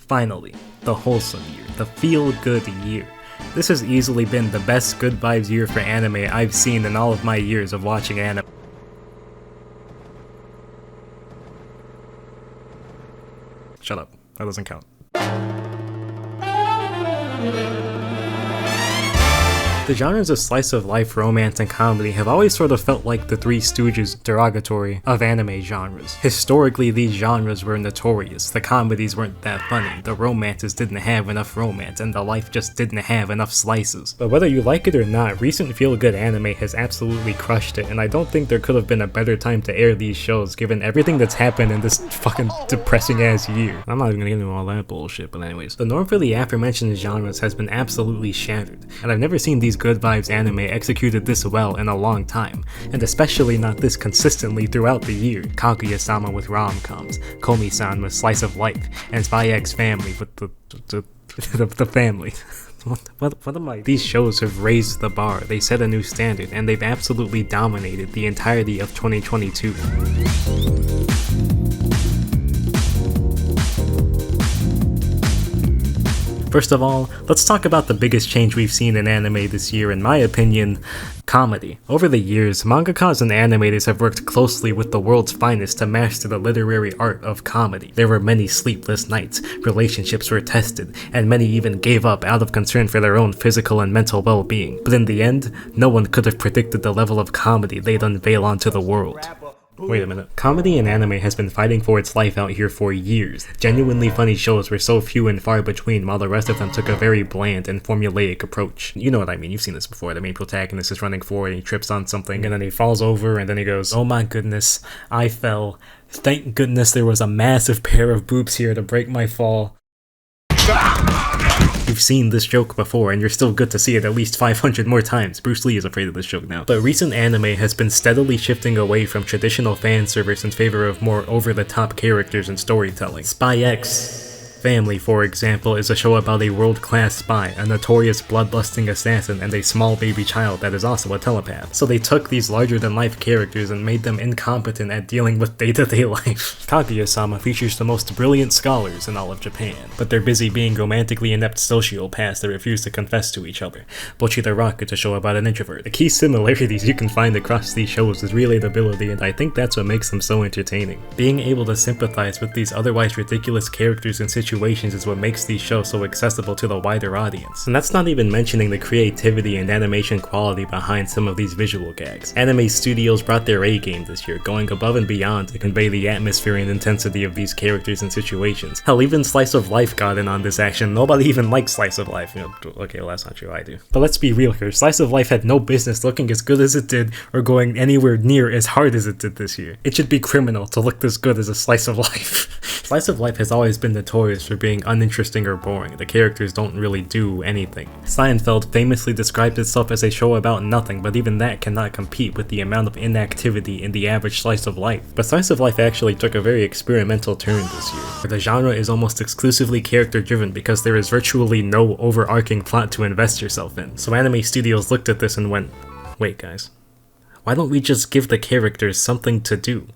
Finally, the wholesome year, the feel-good year. This has easily been the best good vibes year for anime I've seen in all of my years of watching anime. Shut up, that doesn't count. The genres of slice of life, romance, and comedy have always sort of felt like the Three Stooges derogatory of anime genres. Historically, these genres were notorious. The comedies weren't that funny, the romances didn't have enough romance, and the life just didn't have enough slices. But whether you like it or not, recent feel-good anime has absolutely crushed it, and I don't think there could have been a better time to air these shows given everything that's happened in this fucking depressing-ass year. I'm not even gonna get into all that bullshit, but anyways. The norm for the aforementioned genres has been absolutely shattered, and I've never seen these good vibes anime executed this well in a long time, and especially not this consistently throughout the year. Kaguya-sama with rom-coms, Komi-san with slice of life, and Spy X Family with the family. What am I? These shows have raised the bar, they set a new standard, and they've absolutely dominated the entirety of 2022. First of all, let's talk about the biggest change we've seen in anime this year, in my opinion, comedy. Over the years, mangakas and animators have worked closely with the world's finest to master the literary art of comedy. There were many sleepless nights, relationships were tested, and many even gave up out of concern for their own physical and mental well-being. But in the end, no one could have predicted the level of comedy they'd unveil onto the world. Wait a minute. Comedy in anime has been fighting for its life out here for years. Genuinely funny shows were so few and far between, while the rest of them took a very bland and formulaic approach. You know what I mean, you've seen this before. The main protagonist is running forward and he trips on something, and then he falls over, and then he goes, "Oh my goodness, I fell. Thank goodness there was a massive pair of boobs here to break my fall." You've seen this joke before, and you're still good to see it at least 500 more times. Bruce Lee is afraid of this joke now. But recent anime has been steadily shifting away from traditional fan service in favor of more over-the-top characters and storytelling. Spy X Family, for example, is a show about a world-class spy, a notorious bloodlusting assassin, and a small baby child that is also a telepath. So they took these larger-than-life characters and made them incompetent at dealing with day-to-day life. Kaguya-sama features the most brilliant scholars in all of Japan, but they're busy being romantically inept sociopaths that refuse to confess to each other. Bocchi the Rock is a show about an introvert. The key similarities you can find across these shows is relatability, and I think that's what makes them so entertaining. Being able to sympathize with these otherwise ridiculous characters and situations is what makes these shows so accessible to the wider audience. And that's not even mentioning the creativity and animation quality behind some of these visual gags. Anime studios brought their A-game this year, going above and beyond to convey the atmosphere and intensity of these characters and situations. Hell, even Slice of Life got in on this action. Nobody even likes Slice of Life. Okay, well, that's not true, I do. But let's be real here, Slice of Life had no business looking as good as it did or going anywhere near as hard as it did this year. It should be criminal to look this good as a Slice of Life. Slice of Life has always been notorious for being uninteresting or boring. The characters don't really do anything. Seinfeld famously described itself as a show about nothing, but even that cannot compete with the amount of inactivity in the average Slice of Life. But Slice of Life actually took a very experimental turn this year, where the genre is almost exclusively character driven because there is virtually no overarching plot to invest yourself in. So anime studios looked at this and went, wait guys, why don't we just give the characters something to do?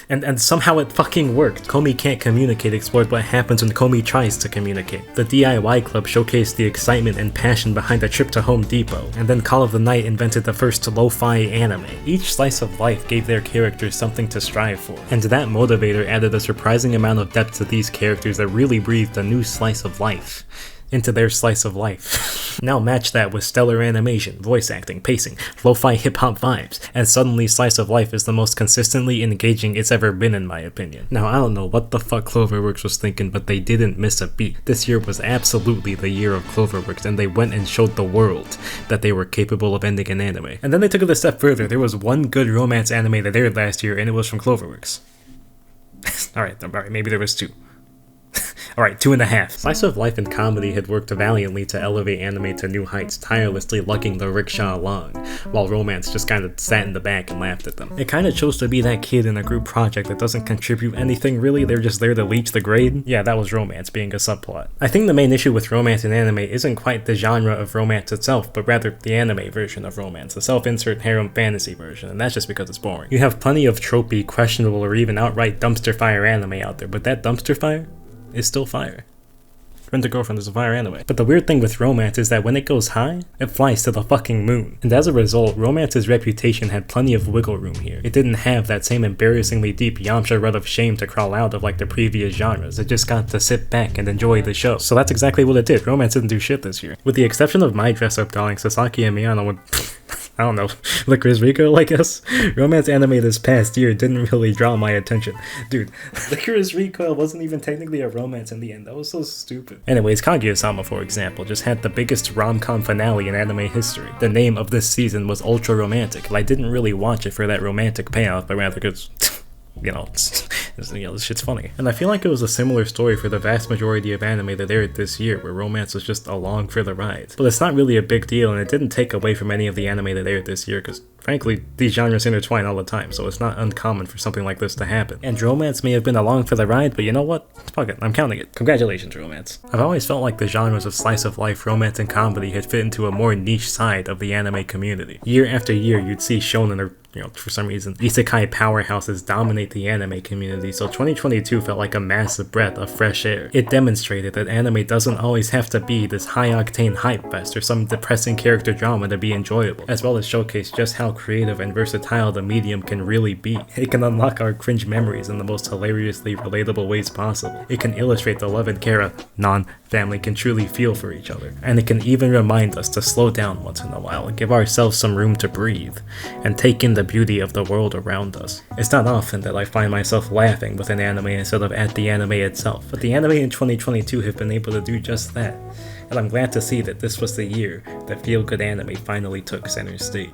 And somehow it fucking worked. Komi Can't Communicate explored what happens when Komi tries to communicate. The DIY Club showcased the excitement and passion behind a trip to Home Depot, and then Call of the Night invented the first lo-fi anime. Each slice of life gave their characters something to strive for, and that motivator added a surprising amount of depth to these characters that really breathed a new slice of life into their slice of life. Now match that with stellar animation, voice acting, pacing, lo-fi hip-hop vibes, and suddenly Slice of Life is the most consistently engaging it's ever been in my opinion. Now I don't know what the fuck Cloverworks was thinking, but they didn't miss a beat. This year was absolutely the year of Cloverworks, and they went and showed the world that they were capable of ending an anime. And then they took it a step further. There was one good romance anime that aired last year, and it was from Cloverworks. Alright, maybe there was two. Alright, 2.5. Slice of life and comedy had worked valiantly to elevate anime to new heights, tirelessly lugging the rickshaw along, while romance just kinda sat in the back and laughed at them. It kinda chose to be that kid in a group project that doesn't contribute anything really, they're just there to leech the grade. Yeah, that was romance being a subplot. I think the main issue with romance in anime isn't quite the genre of romance itself, but rather the anime version of romance, the self-insert harem fantasy version, and that's just because it's boring. You have plenty of tropey, questionable, or even outright dumpster fire anime out there, but that dumpster fire is still fire. Rent-A-Girlfriend is a fire anime. But the weird thing with romance is that when it goes high, it flies to the fucking moon. And as a result, romance's reputation had plenty of wiggle room here. It didn't have that same embarrassingly deep Yamcha rut of shame to crawl out of like the previous genres. It just got to sit back and enjoy the show. So that's exactly what it did. Romance didn't do shit this year. With the exception of My Dress-Up Darling, Sasaki and Miyano would I don't know, Licorice Recoil, I guess? Romance anime this past year didn't really draw my attention. Dude, Licorice Recoil wasn't even technically a romance in the end. That was so stupid. Anyways, Kaguya-Sama, for example, just had the biggest rom-com finale in anime history. The name of this season was Ultra Romantic, and I didn't really watch it for that romantic payoff, but rather because this shit's funny. And I feel like it was a similar story for the vast majority of anime that aired this year, where romance was just along for the ride. But it's not really a big deal, and it didn't take away from any of the anime that aired this year, because frankly, these genres intertwine all the time, so it's not uncommon for something like this to happen. And romance may have been along for the ride, but you know what? Fuck it, I'm counting it. Congratulations, romance. I've always felt like the genres of slice of life, romance, and comedy had fit into a more niche side of the anime community. Year after year, you'd see shonen or for some reason, isekai powerhouses dominate the anime community, so 2022 felt like a massive breath of fresh air. It demonstrated that anime doesn't always have to be this high-octane hype fest or some depressing character drama to be enjoyable, as well as showcase just how creative and versatile the medium can really be. It can unlock our cringe memories in the most hilariously relatable ways possible. It can illustrate the love and care a non-family can truly feel for each other. And it can even remind us to slow down once in a while and give ourselves some room to breathe and take in the beauty of the world around us. It's not often that I find myself laughing with an anime instead of at the anime itself, but the anime in 2022 have been able to do just that, and I'm glad to see that this was the year that feel-good anime finally took center stage.